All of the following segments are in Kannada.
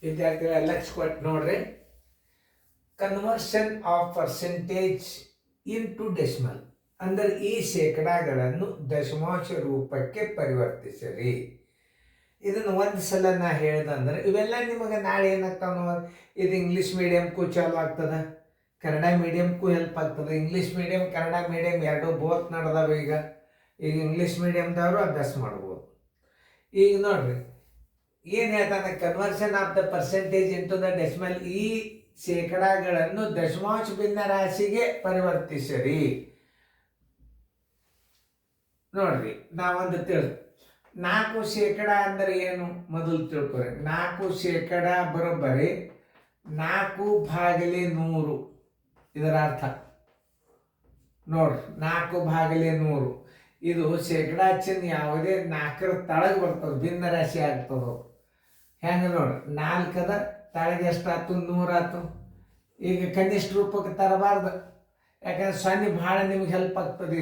ವಿದ್ಯಾರ್ಥಿಗಳ ಲಕ್ಷ ಕೊಟ್ಟು ನೋಡ್ರಿ. Conversion of percentage into decimal ಅಂದರೆ ಈ ಶೇಕಡಾಗಳನ್ನು ದಶಮಾಂಶ ರೂಪಕ್ಕೆ ಪರಿವರ್ತಿಸಿರಿ. ಇದನ್ನು ಒಂದು ಸಲ ನಾ ಹೇಳ್ದಂದ್ರೆ ಇವೆಲ್ಲ ನಿಮಗೆ ನಾಳೆ ಏನಾಗ್ತಾವ, ಇದು ಇಂಗ್ಲೀಷ್ ಮೀಡಿಯಮ್ಗೂ ಚಾಲು ಆಗ್ತದೆ, ಕನ್ನಡ ಮೀಡಿಯಮ್ಗೂ ಹೆಲ್ಪ್ ಆಗ್ತದೆ. ಇಂಗ್ಲೀಷ್ ಮೀಡಿಯಮ್ ಕನ್ನಡ ಮೀಡಿಯಮ್ ಎರಡೂ ಬೋತ್ ನಡೆದಾವೆ. ಈಗ ಇಂಗ್ಲೀಷ್ ಮೀಡಿಯಮ್ದವರು ಅಭ್ಯಾಸ ಮಾಡ್ಬೋದು. ಈಗ ನೋಡ್ರಿ ಏನು ಹೇಳ್ತಾನೆ, conversion of the percentage into the decimal, ಈ ಶೇಕಡಾಗಳನ್ನು ದಶಮಾಂಶ ಭಿನ್ನ ರಾಶಿಗೆ ಪರಿವರ್ತಿಸಿರಿ. ನೋಡ್ರಿ ನಾವೊಂದು 4% ಅಂದರೆ ಏನು ಮೊದಲು ತಿಳ್ಕೊರಿ. 4% ಬರೋಬ್ಬರಿ 4/100. ಇದರ ಅರ್ಥ ನೋಡ್ರಿ, 4/100 ಇದು ಶೇಕಡಾ ಚಿಹ್ನೆ ಯಾವುದೇ 4ರ ತಳಗೆ ಬರ್ತದೆ, ಭಿನ್ನ ರಾಶಿ ಆಗ್ತದೆ. ಹೆಂಗೆ ನೋಡ್ರಿ, 4 ತಳಗೆ ಎಷ್ಟಾಯ್ತು, 100 ಆಯ್ತು. ಈಗ ಕನಿಷ್ಠ ರೂಪಕ್ಕೆ ತರಬಾರ್ದು, ಯಾಕಂದ್ರೆ 0 ಭಾಳ ನಿಮ್ಗೆ ಹೆಲ್ಪ್ ಆಗ್ತದೆ.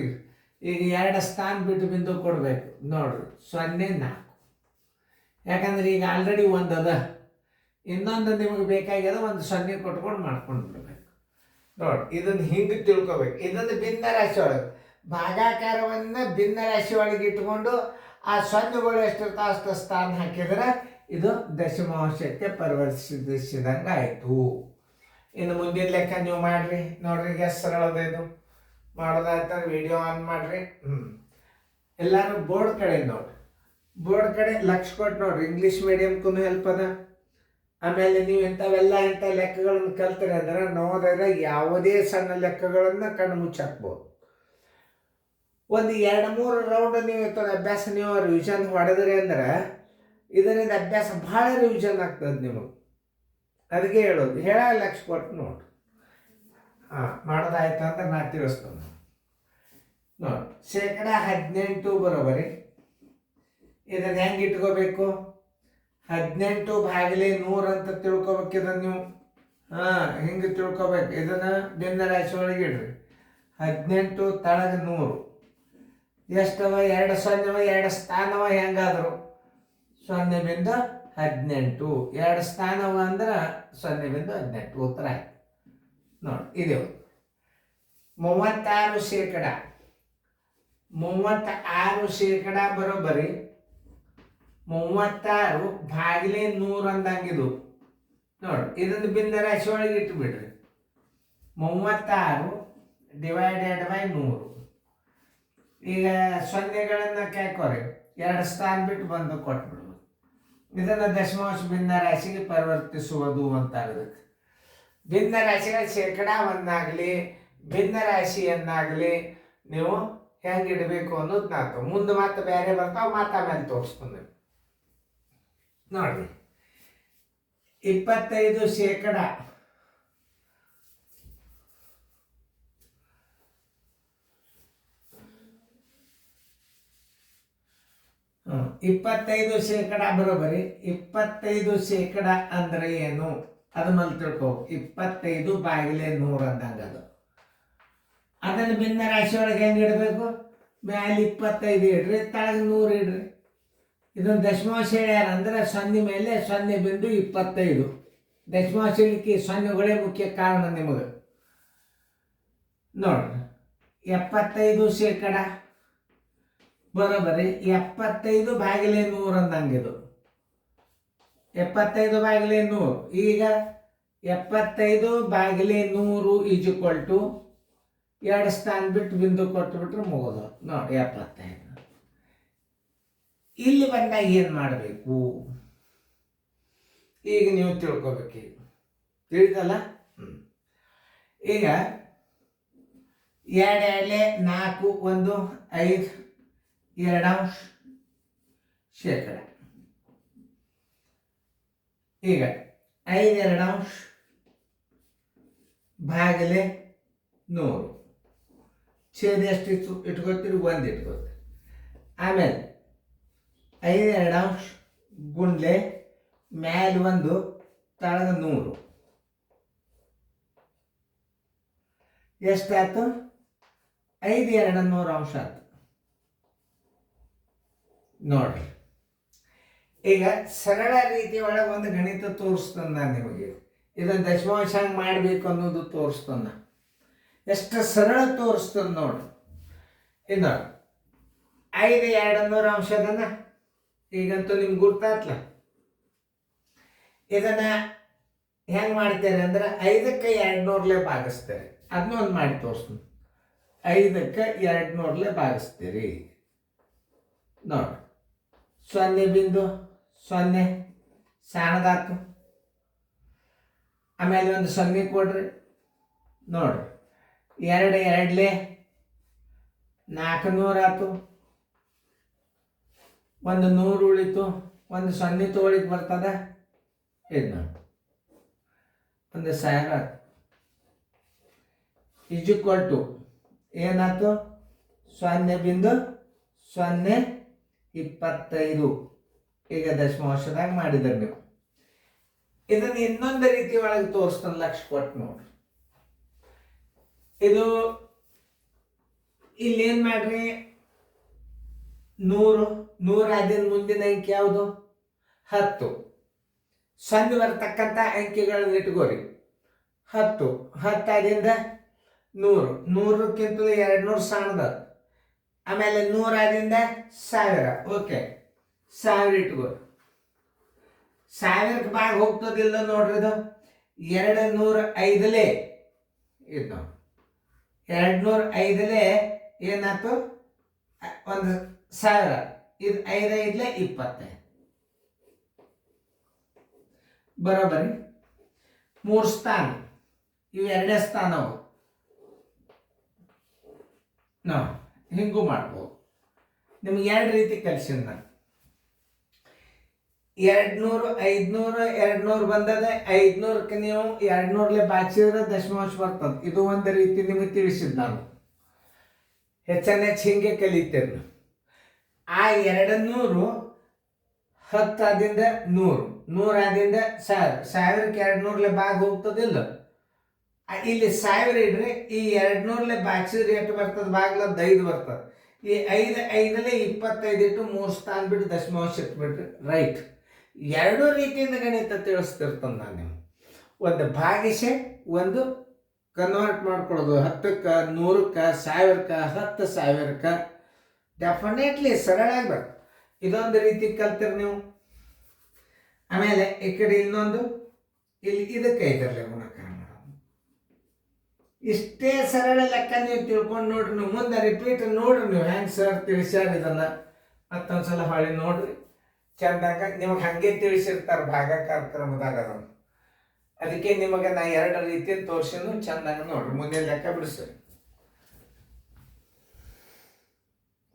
ಈಗ 2 ಸ್ಥಾನ ಬಿಟ್ಟು ಬಿಂದು ಕೊಡಬೇಕು. ನೋಡ್ರಿ 0 4, ಯಾಕಂದ್ರೆ ಈಗ ಆಲ್ರೆಡಿ ಒಂದು ಅದ, ಇನ್ನೊಂದು ನಿಮಗೆ ಬೇಕಾಗ್ಯದ, ಒಂದು 0 ಕೊಟ್ಕೊಂಡು ಮಾಡ್ಕೊಂಡು ಬಿಡ್ಬೇಕು. ನೋಡಿ ಇದನ್ನು ಹಿಂಗೆ ತಿಳ್ಕೊಬೇಕು. ಇದನ್ನು ಭಿನ್ನ ರಾಶಿ ಒಳಗೆ, ಭಾಗಾಕಾರವನ್ನು ಭಿನ್ನ ರಾಶಿ ಒಳಗೆ ಇಟ್ಕೊಂಡು ಆ 0ಗಳು ಎಷ್ಟಿರ್ತಾವೆ ಅಷ್ಟು ಸ್ಥಾನ ಹಾಕಿದ್ರೆ ಇದು ದಶಮಾಂಶಕ್ಕೆ ಪರಿವರ್ತಿಸಿದಂಗೆ ಆಯಿತು. ಇನ್ನು ಮುಂದಿನ ಲೆಕ್ಕ ನೀವು ಮಾಡಿರಿ. ನೋಡ್ರಿ ಈಗ ಸರಳದ ಇದು ಮಾಡೋದಾಯ್ತಾರೆ. ವಿಡಿಯೋ ಆನ್ ಮಾಡಿರಿ. ಎಲ್ಲರೂ ಬೋರ್ಡ್ ಕಡೆ ನೋಡ್ರಿ, ಬೋರ್ಡ್ ಕಡೆ ಲಕ್ಷ ಕೊಟ್ಟು ನೋಡ್ರಿ. ಇಂಗ್ಲೀಷ್ ಮೀಡಿಯಮ್ಗೂ ಹೆಲ್ಪ್ ಅದ. ಆಮೇಲೆ ನೀವು ಇಂಥ ಲೆಕ್ಕಗಳನ್ನು ಕಲ್ತೀರಿ ಅಂದ್ರೆ ನೋಡಿದ್ರೆ ಯಾವುದೇ ಸಣ್ಣ ಲೆಕ್ಕಗಳನ್ನು ಕಣ್ಣು ಮುಚ್ಚಾಕ್ಬೋದು. ಒಂದು 2-3 ರೌಂಡ್ ನೀವು ಅಭ್ಯಾಸ ನೀವು ರಿವಿಷನ್ ಹೊಡೆದ್ರಿ ಅಂದ್ರೆ ಇದರಿಂದ ಅಭ್ಯಾಸ ಭಾಳ ರಿವಿಷನ್ ಆಗ್ತದೆ ನಿಮಗೆ. ಅದಕ್ಕೆ ಹೇಳೋದು, ಲಕ್ಷ ಕೊಟ್ಟು ನೋಡ್ರಿ. ಮಾಡೋದಾಯ್ತು ಅಂತ ನಾ ತಿಳಿಸ್ತೇನೆ. ನೋಡಿ ಶೇಕಡಾ 18 ಬರೋಬರಿ. ಇದನ್ನು ಹೆಂಗೆ ಇಟ್ಕೋಬೇಕು, 18/100 ಅಂತ ತಿಳ್ಕೊಬೇಕು. ಇದನ್ನು ನೀವು ಹಿಂಗೆ ತಿಳ್ಕೊಬೇಕು. ಇದನ್ನು ಭಿನ್ನ ರಾಶಿ ಒಳಗೆ ಇಡ್ರಿ. 18 ತಳಗೆ 100 ಎಷ್ಟವ, 2 0 2 ಸ್ಥಾನವ, ಹೆಂಗಾದ್ರು 0.18. 2 ಸ್ಥಾನವ ಅಂದ್ರೆ 0.18 ಉತ್ತರ ಆಯ್ತು. ನೋಡಿ ಇದು 36%. 36% ಬರೋಬ್ಬರಿ 36/100 ಅಂದಂಗಿದು. ನೋಡಿ ಇದನ್ನು ಭಿನ್ನ ರಾಶಿ ಒಳಗೆ ಇಟ್ಟುಬಿಡ್ರಿ. 36/100. ಈಗ 0ಗಳನ್ನು ಹಾಕೋರಿ, 2 ಸ್ಥಾನ ಬಿಟ್ಟು ಬಂದು ಕೊಟ್ಬಿಡ್ಬೋದು. ಇದನ್ನು ದಶಮಾಂಶ ಭಿನ್ನ ರಾಶಿಗೆ ಪರಿವರ್ತಿಸುವುದು ಅಂತ ಅದಕ್ಕೆ. ಭಿನ್ನ ರಾಶಿಗಳ ಶೇಕಡಾವನ್ನಾಗಲಿ ಭಿನ್ನ ರಾಶಿಯನ್ನಾಗಲಿ ನೀವು ಹೆಂಗೆ ಇಡಬೇಕು ಅನ್ನೋದು ನಾಲ್ಕು ಮುಂದೆ ಮತ್ತೆ ಬೇರೆ ಬರ್ತಾವೆ, ಮತ್ತೆ ಆಮೇಲೆ ತೋರಿಸ್ತೀನಿ. ನೋಡಿ 25%. 25% ಬರೋಬರಿ. 25% ಅಂದ್ರೆ ಏನು ಅದು ಮೇಲೆ ತಿಳ್ಕೊ. 25/100 ಅಂದಂಗೆ ಅದು. ಅದನ್ನು ಭಿನ್ನ ರಾಶಿ ಒಳಗೆ ಹೆಂಗೆ ಇಡಬೇಕು, ಮ್ಯಾಲೆ 25 ಇಡ್ರಿ, ತಳಗೆ 100 ಇಡ್ರಿ. ಇದನ್ನು ದಶಮಾಂಶ ಹೇಳ್ಯಾರ ಅಂದ್ರೆ 0 ಮೇಲೆ 0.25. ದಶಮಾಂಶ ಇಡ್ಲಿಕ್ಕೆ 0ಗಳೇ ಮುಖ್ಯ ಕಾರಣ ನಿಮಗೆ. ನೋಡ್ರಿ 75% ಬರೋಬರಿ 75/100 ಅಂದಂಗಿದು. 75/100. ಈಗ 75/100 = 2 ಸ್ಥಾನ ಬಿಟ್ಟು ಬಿಂದು ಕೊಟ್ಟುಬಿಟ್ರೆ ಮುಗೋದು. ನೋಡಿ 75. ಇಲ್ಲಿ ಬಂದಾಗ ಏನು ಮಾಡಬೇಕು ಈಗ ನೀವು ತಿಳ್ಕೊಬೇಕು. ತಿಳಿದಲ್ಲ. ಈಗ 2 2 4 1 5 2%. ಈಗ 5 2/100 ಛೇದ ಎಷ್ಟಿತ್ತು ಇಟ್ಕೊತೀರಿ, 1 ಇಟ್ಕೊತೀರಿ. ಆಮೇಲೆ 5 2 ಗುಂಡ್ಲೆ ಮ್ಯಾಲೆ 1 ತಳಗ 100 ಎಷ್ಟಾಯ್ತು, 5 200 ಅಂಶ ಆಯ್ತು. ನೋಡ್ರಿ ಈಗ ಸರಳ ರೀತಿ ಒಳಗೆ ಒಂದು ಗಣಿತ ತೋರಿಸ್ತಾನೆ ನಾನು ನಿಮಗೆ. ಇದನ್ನು ದಶಮಾಂಶ ಹಂಗೆ ಮಾಡಬೇಕು ಅನ್ನೋದು ತೋರಿಸ್ತಾನೆ. ಎಷ್ಟು ಸರಳ ತೋರಿಸ್ತಾನೆ ನೋಡಿ. ಇನ್ನು 5 200 ಅಂಶ ಅದನ್ನ ಈಗಂತೂ ನಿಮ್ಗೆ ಗುರ್ತಾತ್ಲ. ಇದನ್ನ ಹೆಂಗೆ ಮಾಡ್ತಾರೆ ಅಂದ್ರೆ 5ಕ್ಕೆ 200 ಭಾಗಿಸ್ತಾರೆ. ಅದನ್ನ ಒಂದು ಮಾಡಿ ತೋರಿಸ್ತೀನಿ. 5ಕ್ಕೆ 200 ಭಾಗಿಸ್ತೀರಿ ನೋಡಿ. 0.0 ಸಣ್ಣದಾತು. ಆಮೇಲೆ ಒಂದು 0 ಕೊಡ್ರಿ ನೋಡ್ರಿ. 2 2 400 ಆಯ್ತು. ಒಂದು 100 ಉಳಿತು. ಒಂದು 0 ತೊಗೊಳಿಕ್ಕೆ ಬರ್ತದ. ಇದು ನೋಡಿ, ಒಂದು 1000 ಆಯ್ತು. ಈಕ್ವಲ್ ಟು ಏನಾಯ್ತು? 0.025. ಈಗ ದಶಮಾಂಶದಾಗ ಮಾಡಿದ್ರೆ ನೀವು ಇದನ್ನು ಇನ್ನೊಂದು ರೀತಿ ಒಳಗೆ ತೋರಿಸ್ತಾನೆ. ಲಕ್ಷ ಕೊಟ್ಟು ನೋಡ್ರಿ. ಇದು ಇಲ್ಲಿ ಏನು ಮಾಡ್ರಿ, 100 ಆದಿನ ಮುಂದಿನ ಅಂಕಿ ಯಾವುದು? 10. 0 ಬರ್ತಕ್ಕಂಥ ಅಂಕಿಗಳನ್ನು ಇಟ್ಕೋರಿ. 10 ಆದಿಂದ 100, 100ಕ್ಕಿಂತ 200 ಸಣ್ಣದ. ಆಮೇಲೆ 100 ಆದಿಂದ 1000. ಓಕೆ, 1000 ಇಟ್ಕೋರಿ. 1000ಕ್ಕೆ ಭಾಗ ಹೋಗ್ತದಿಲ್ಲ ನೋಡ್ರಿ. ಇದು 205 ಇದು 205 ಏನಾಯ್ತು? ಒಂದು 1000. ಇದು 5 5 25 ಬರೋಬರಿ. 3 ಸ್ಥಾನ, ಇವು 2 ಸ್ಥಾನವು ನಾವು ಹಿಂಗೂ ಮಾಡ್ಬೋದು. ನಿಮ್ಗೆ 2 ರೀತಿ ಕಲಿಸಿದ ನಾನು. 200 500 200 ಬಂದದ. 500ಕ್ಕೆ ನೀವು 200 ಬಾಚಿದ್ರೆ ದಶಮಾಂಶ ಬರ್ತದೆ. ಇದು ಒಂದು ರೀತಿ ನಿಮಗೆ ತಿಳಿಸಿದ್ ನಾನು. ಹೆಚ್ಚು ಹಿಂಗೆ ಕಲಿತೇನೆ. ಆ 200 10 ಆದಿಂದ 100, 100 ಆದಿಂದ 1000, 1000ಕ್ಕೆ 200 ಭಾಗ ಹೋಗ್ತದಿಲ್ಲ. ಇಲ್ಲಿ 1000 ಇಡ್ರಿ. ಈ 200 ಬಾಚಿದ್ರೆ ಎಷ್ಟು ಬರ್ತದೆ? ಭಾಗಲದ್ದು 5 ಬರ್ತದೆ. ಈ 5 5 25 ಇಟ್ಟು 3 ಸ್ಥಾನ ಬಿಟ್ಟು ದಶಮಾಂಶ ಇಟ್ಬಿಟ್ರಿ. ರೈಟ್. 2 ರೀತಿಯಿಂದ ಗಣಿತ ತಿಳಿಸ್ತಿರ್ತಾನೆ ನಾನು. ನೀವು ಒಂದು ಭಾಗಿಸೆ, ಒಂದು ಕನ್ವರ್ಟ್ ಮಾಡ್ಕೊಳ್ಳೋದು. 10ಕ್ಕೆ 100ಕ್ಕೆ 1000ಕ್ಕೆ 10,000ಕ್ಕೆ ಡೆಫಿನೆಟ್ಲಿ ಸರಳಾಗಿ ಬರ್ತದೆ. ಇದೊಂದು ರೀತಿ ಕಲ್ತಿರಿ ನೀವು. ಆಮೇಲೆ ಈ ಕಡೆ ಇನ್ನೊಂದು ಇಲ್ಲಿ ಇದಕ್ಕೆ ಇದರಲ್ಲೇ ಗುಣಕಾರ ಮಾಡೋದು. ಇಷ್ಟೇ ಸರಳ ಲೆಕ್ಕ ನೀವು ತಿಳ್ಕೊಂಡು ನೋಡ್ರಿ. ನೀವು ಮುಂದೆ ರಿಪೀಟ್ ನೋಡ್ರಿ. ನೀವು ಹೆಂಗೆ ಸರ್ ತಿಳಿಸ್ಯಾರ ಇದನ್ನು ಮತ್ತೊಂದ್ಸಲ ಹೊಳ್ಳಿ ನೋಡ್ರಿ. ಚಂದಾಗ ನಿಮಗೆ ಹಾಗೆ ತಿಳಿಸಿರ್ತಾರೆ ಭಾಗ ಕಾರ್ಯಕ್ರಮದಾಗ ಅದನ್ನು. ಅದಕ್ಕೆ ನಿಮಗೆ ನಾ 2 ರೀತಿಯಲ್ಲಿ ತೋರಿಸಿದ್ರು. ಚಂದಾಗ ನೋಡ್ರಿ. ಮುಂದಿನ ಲೆಕ್ಕ ಬಿಡಿಸ್ರಿ.